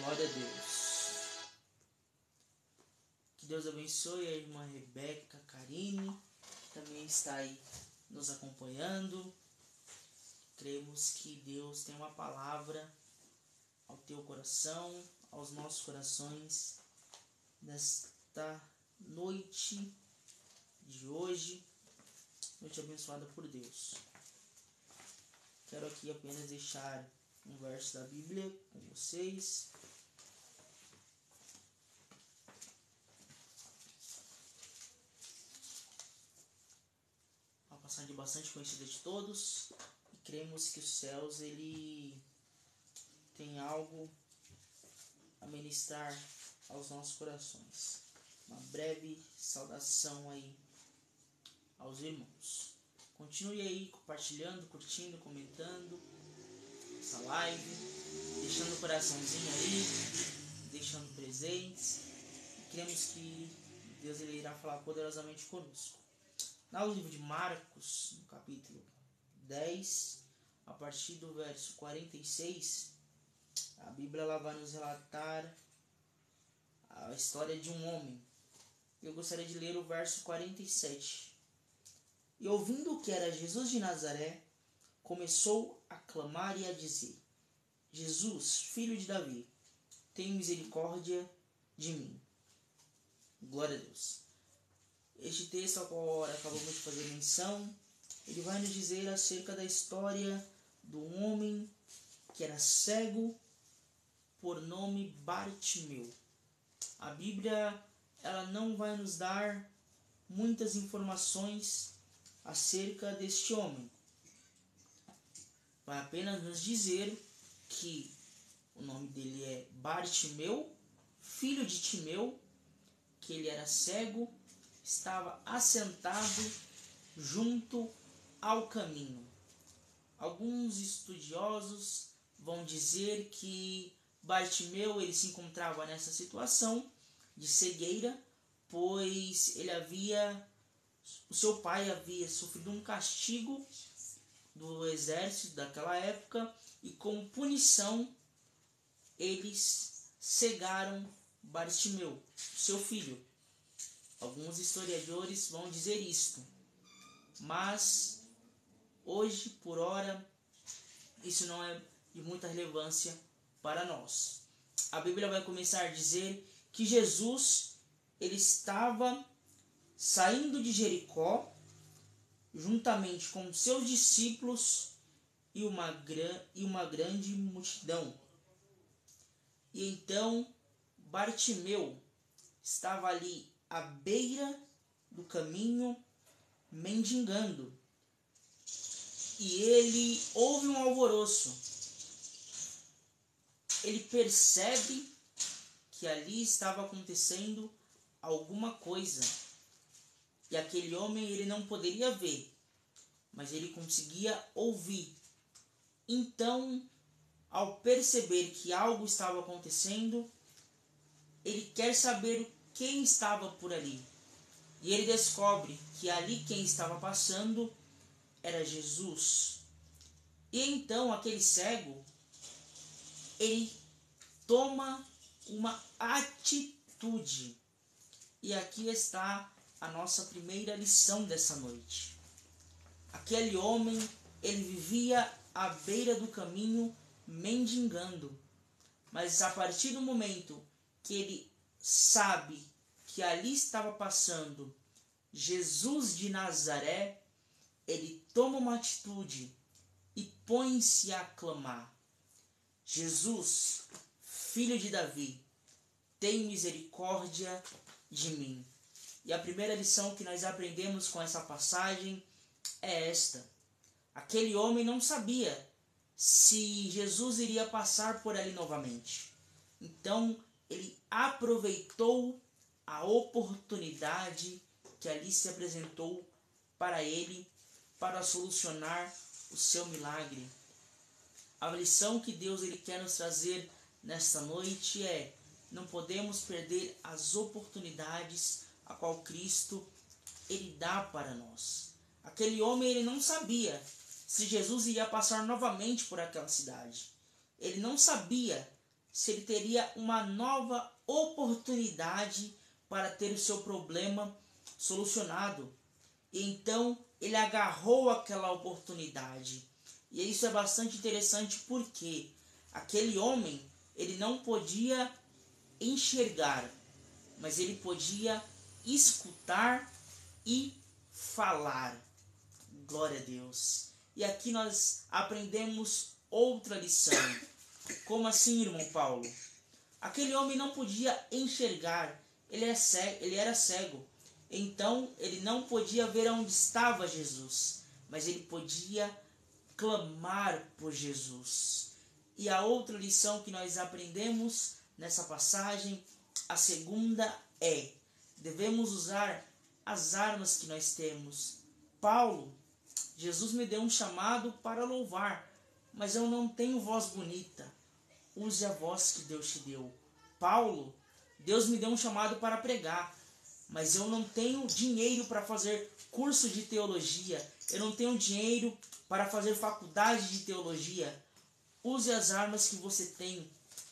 Glória a Deus. Que Deus abençoe a irmã Rebeca Karine, que também está aí nos acompanhando. Cremos que Deus tem uma palavra ao teu coração, aos nossos corações, nesta noite de hoje, noite abençoada por Deus. Quero aqui apenas deixar um verso da Bíblia com vocês. Uma passagem bastante conhecida de todos. E cremos que os céus, ele tem algo a ministrar aos nossos corações. Uma breve saudação aí aos irmãos. Continue aí compartilhando, curtindo, comentando essa live, deixando o coraçãozinho aí, deixando presentes. E cremos que Deus ele irá falar poderosamente conosco. No livro de Marcos, no capítulo 10, a partir do verso 46, a Bíblia ela vai nos relatar a história de um homem. Eu gostaria de ler o verso 47. E ouvindo que era Jesus de Nazaré, começou a clamar e a dizer: Jesus, filho de Davi, tem misericórdia de mim. Glória a Deus. Este texto ao qual acabamos de fazer menção, ele vai nos dizer acerca da história do homem que era cego por nome Bartimeu. A Bíblia ela não vai nos dar muitas informações acerca deste homem. Vai apenas nos dizer que o nome dele é Bartimeu, filho de Timeu, que ele era cego, estava assentado junto ao caminho. Alguns estudiosos vão dizer que Bartimeu ele se encontrava nessa situação de cegueira, pois o seu pai havia sofrido um castigo do exército daquela época e como punição eles cegaram Bartimeu, seu filho. Alguns historiadores vão dizer isto, mas hoje, por hora, isso não é de muita relevância para nós. A Bíblia vai começar a dizer que Jesus ele estava saindo de Jericó juntamente com seus discípulos e uma grande multidão. E então Bartimeu estava ali à beira do caminho mendigando. E ele ouve um alvoroço. Ele percebe que ali estava acontecendo alguma coisa. E aquele homem ele não poderia ver, mas ele conseguia ouvir. Então, ao perceber que algo estava acontecendo, ele quer saber quem estava por ali. E ele descobre que ali quem estava passando era Jesus. E então aquele cego, ele toma uma atitude. E aqui está a nossa primeira lição dessa noite. Aquele homem, ele vivia à beira do caminho mendigando. Mas a partir do momento que ele sabe que ali estava passando Jesus de Nazaré, ele toma uma atitude e põe-se a clamar: Jesus, filho de Davi, tem misericórdia de mim. E a primeira lição que nós aprendemos com essa passagem é esta. Aquele homem não sabia se Jesus iria passar por ali novamente. Então, ele aproveitou a oportunidade que ali se apresentou para ele, para solucionar o seu milagre. A lição que Deus ele quer nos trazer nesta noite é: não podemos perder as oportunidades a qual Cristo ele dá para nós. Aquele homem ele não sabia se Jesus iria passar novamente por aquela cidade. Ele não sabia se ele teria uma nova oportunidade para ter o seu problema solucionado. E então ele agarrou aquela oportunidade. E isso é bastante interessante porque aquele homem, ele não podia enxergar, mas ele podia escutar e falar. Glória a Deus. E aqui nós aprendemos outra lição. Como assim, irmão Paulo? Aquele homem não podia enxergar, ele era cego. Então ele não podia ver onde estava Jesus, mas ele podia clamar por Jesus. E a outra lição que nós aprendemos nessa passagem, a segunda é: devemos usar as armas que nós temos. Paulo, Jesus me deu um chamado para louvar, mas eu não tenho voz bonita. Use a voz que Deus te deu. Paulo, Deus me deu um chamado para pregar, mas eu não tenho dinheiro para fazer curso de teologia. Eu não tenho dinheiro para fazer faculdade de teologia. Use as armas que você tem.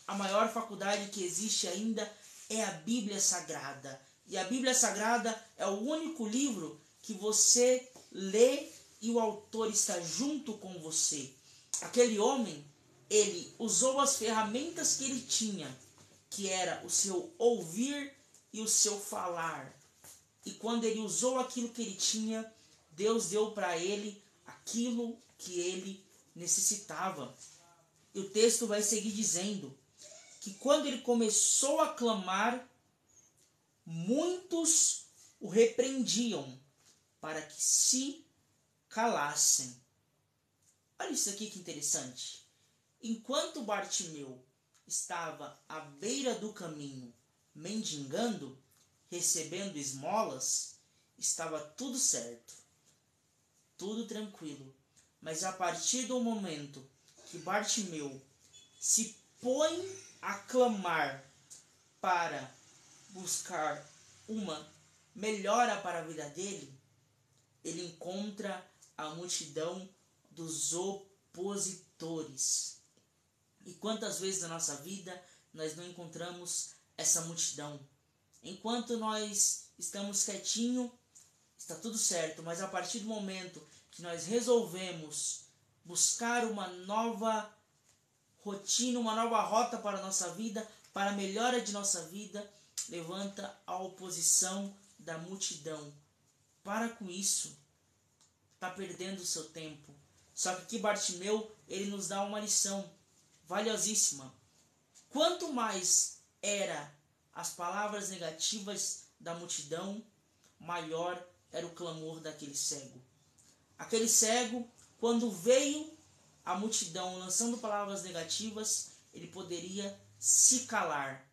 A maior faculdade que existe ainda é a Bíblia Sagrada. E a Bíblia Sagrada é o único livro que você lê e o autor está junto com você. Aquele homem, ele usou as ferramentas que ele tinha, que era o seu ouvir e o seu falar. E quando ele usou aquilo que ele tinha, Deus deu para ele aquilo que ele necessitava. E o texto vai seguir dizendo que quando ele começou a clamar, muitos o repreendiam para que se calassem. Olha isso aqui que interessante. Enquanto Bartimeu estava à beira do caminho, mendigando, recebendo esmolas, estava tudo certo, tudo tranquilo. Mas a partir do momento que Bartimeu se põe a clamar para buscar uma melhora para a vida dele, ele encontra a multidão dos opositores. E quantas vezes na nossa vida nós não encontramos essa multidão? Enquanto nós estamos quietinho, está tudo certo, mas a partir do momento que nós resolvemos buscar uma nova rotina, uma nova rota para a nossa vida, para a melhora de nossa vida, levanta a oposição da multidão. Para com isso, está perdendo o seu tempo. Só que aqui Bartimeu, ele nos dá uma lição valiosíssima. Quanto mais era as palavras negativas da multidão, maior era o clamor daquele cego. Aquele cego, quando veio a multidão lançando palavras negativas, ele poderia se calar.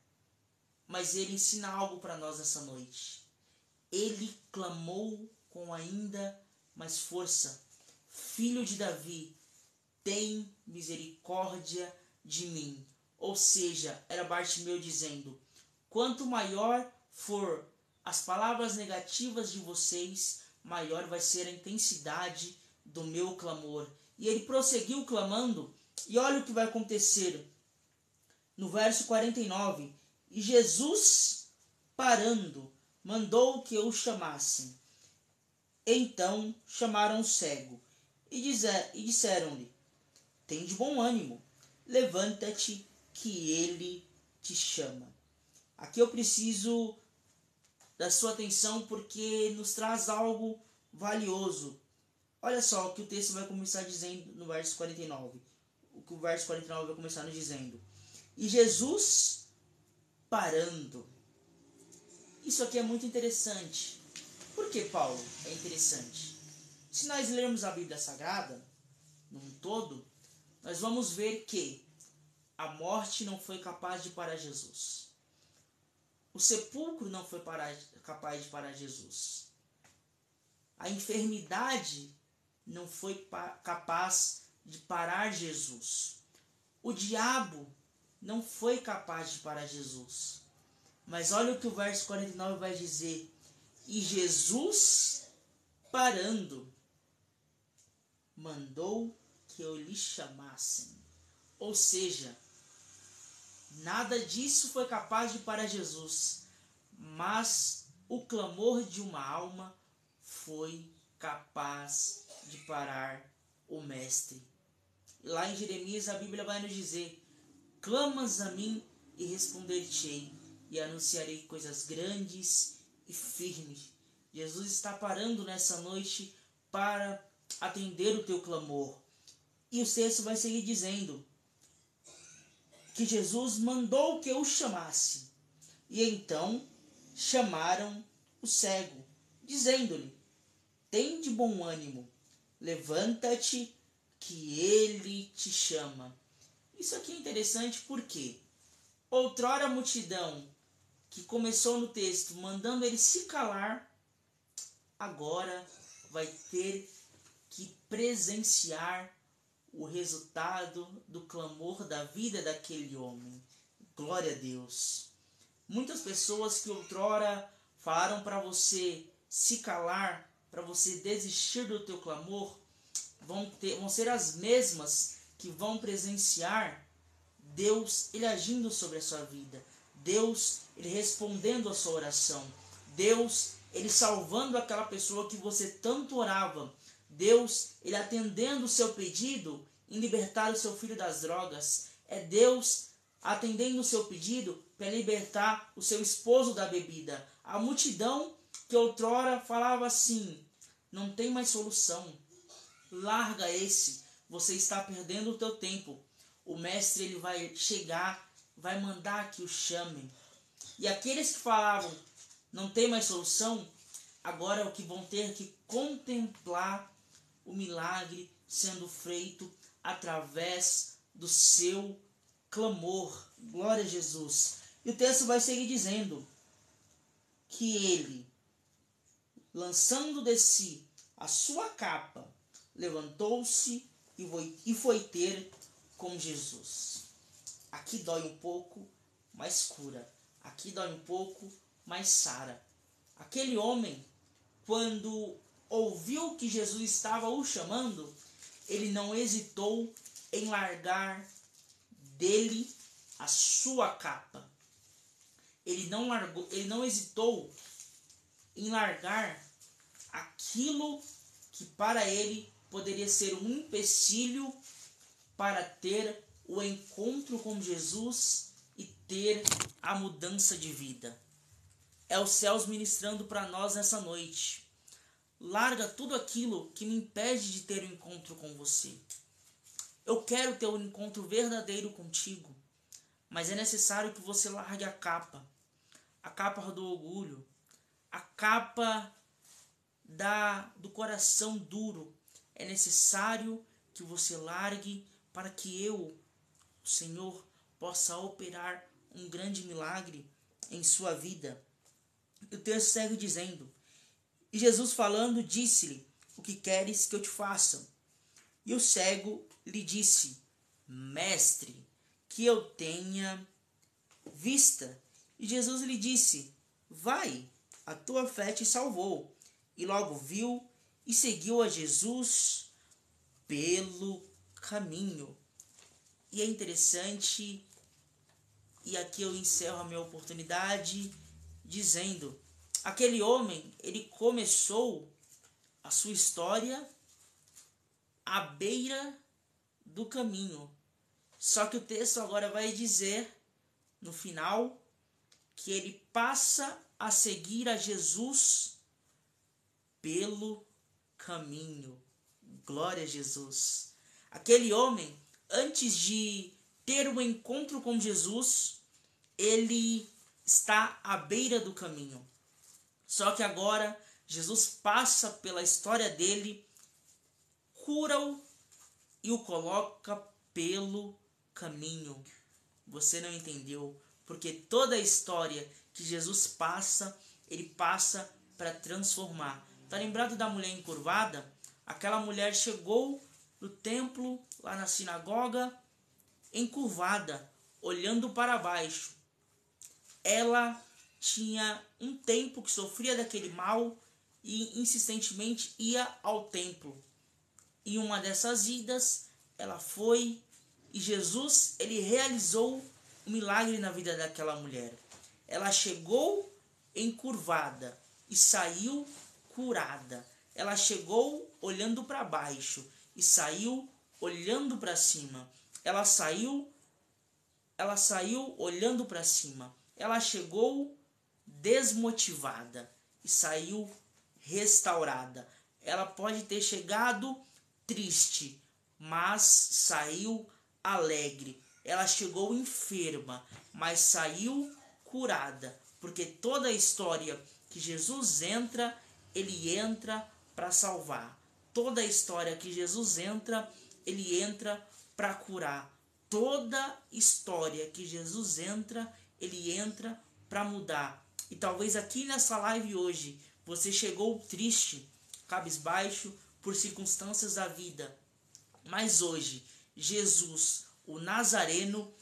Mas ele ensina algo para nós essa noite. Ele clamou com ainda mais força: Filho de Davi, tem misericórdia de mim. Ou seja, era Bartimeu dizendo: quanto maior for as palavras negativas de vocês, maior vai ser a intensidade do meu clamor. E ele prosseguiu clamando, e olha o que vai acontecer. No verso 49, e Jesus, parando, mandou que o chamassem. Então chamaram o cego, e disseram-lhe: tem de bom ânimo, levanta-te, que ele te chama. Aqui eu preciso da sua atenção porque nos traz algo valioso. Olha só o que o texto vai começar dizendo no verso 49. O que o verso 49 vai começar nos dizendo: e Jesus parando. Isso aqui é muito interessante. Por que, Paulo, é interessante? Se nós lermos a Bíblia Sagrada, num todo, nós vamos ver que a morte não foi capaz de parar Jesus. O sepulcro não foi capaz de parar Jesus. A enfermidade não foi capaz de parar Jesus. O diabo não foi capaz de parar Jesus. Mas olha o que o verso 49 vai dizer: e Jesus, parando, mandou que eu lhe chamassem. Ou seja, Nada disso foi capaz de parar Jesus, mas o clamor de uma alma foi capaz de parar o Mestre. Lá em Jeremias a Bíblia vai nos dizer: clamas a mim e responder-te-ei, e anunciarei coisas grandes e firmes. Jesus está parando nessa noite para atender o teu clamor. E o texto vai seguir dizendo que Jesus mandou que o chamasse. E então chamaram o cego, dizendo-lhe: tem de bom ânimo, levanta-te, que ele te chama. Isso aqui é interessante porque outrora a multidão que começou no texto mandando ele se calar, agora vai ter que presenciar o resultado do clamor da vida daquele homem. Glória a Deus. Muitas pessoas que outrora falaram para você se calar, para você desistir do teu clamor, vão ser as mesmas que vão presenciar Deus ele agindo sobre a sua vida, Deus ele respondendo a sua oração, Deus ele salvando aquela pessoa que você tanto orava, Deus ele atendendo o seu pedido em libertar o seu filho das drogas, é Deus atendendo o seu pedido para libertar o seu esposo da bebida. A multidão que outrora falava assim: não tem mais solução, larga esse, você está perdendo o teu tempo. O mestre ele vai chegar, vai mandar que o chamem. E aqueles que falavam não tem mais solução, agora é o que vão ter que contemplar o milagre sendo feito através do seu clamor. Glória a Jesus. E o texto vai seguir dizendo que ele, lançando de si a sua capa, levantou-se e foi ter com Jesus. Aqui dói um pouco, mas cura. Aqui dói um pouco, mas sara. Aquele homem, quando ouviu que Jesus estava o chamando, ele não hesitou em largar dele a sua capa. Ele não hesitou em largar aquilo que para ele poderia ser um empecilho para ter o encontro com Jesus e ter a mudança de vida. É os céus ministrando para nós nessa noite. Larga tudo aquilo que me impede de ter um encontro com você. Eu quero ter um encontro verdadeiro contigo, mas é necessário que você largue a capa do orgulho, a capa do coração duro. É necessário que você largue para que eu, o Senhor, possa operar um grande milagre em sua vida. O texto segue dizendo: e Jesus falando disse-lhe: o que queres que eu te faça? E o cego lhe disse: mestre, que eu tenha vista. E Jesus lhe disse: vai, a tua fé te salvou. E logo viu e seguiu a Jesus pelo caminho. E é interessante, e aqui eu encerro a minha oportunidade dizendo: aquele homem, ele começou a sua história à beira do caminho. Só que o texto agora vai dizer, no final, que ele passa a seguir a Jesus pelo caminho. Glória a Jesus. Aquele homem, antes de ter um encontro com Jesus, ele está à beira do caminho. Só que agora Jesus passa pela história dele, cura-o e o coloca pelo caminho. Você não entendeu, porque toda a história que Jesus passa, ele passa para transformar. Tá lembrado da mulher encurvada? Aquela mulher chegou no templo, lá na sinagoga, encurvada, olhando para baixo. Ela tinha um tempo que sofria daquele mal e insistentemente ia ao templo. Em uma dessas idas, ela foi e Jesus ele realizou um milagre na vida daquela mulher. Ela chegou encurvada e saiu curada. Ela chegou olhando para baixo e saiu olhando para cima. Ela saiu olhando para cima. Ela chegou desmotivada e saiu restaurada. Ela pode ter chegado triste, mas saiu alegre. Ela chegou enferma, mas saiu curada, porque toda a história que Jesus entra, ele entra para salvar. Toda a história que Jesus entra, ele entra para curar. Toda história que Jesus entra, ele entra para mudar. E talvez aqui nessa live hoje você chegou triste, cabisbaixo por circunstâncias da vida. Mas hoje, Jesus, o Nazareno,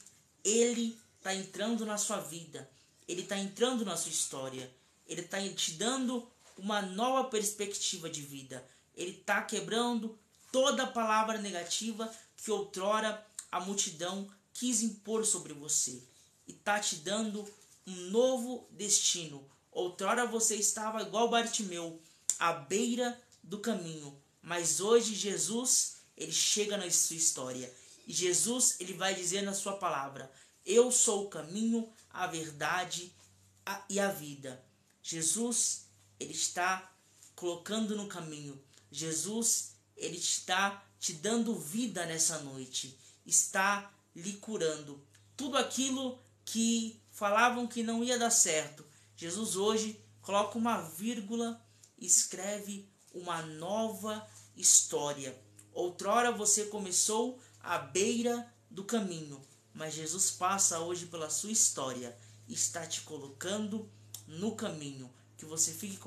ele está entrando na sua vida. Ele está entrando na sua história. Ele está te dando uma nova perspectiva de vida. Ele está quebrando toda palavra negativa que outrora a multidão quis impor sobre você. E está te dando um novo destino. Outrora você estava igual Bartimeu, à beira do caminho. Mas hoje Jesus, ele chega na sua história. E Jesus, ele vai dizer na sua palavra: eu sou o caminho, a verdade e a vida. Jesus, ele está colocando no caminho. Jesus, ele está te dando vida nessa noite. Está lhe curando. Tudo aquilo que falavam que não ia dar certo, Jesus hoje coloca uma vírgula e escreve uma nova história. Outrora você começou à beira do caminho, mas Jesus passa hoje pela sua história e está te colocando no caminho. Que você fique com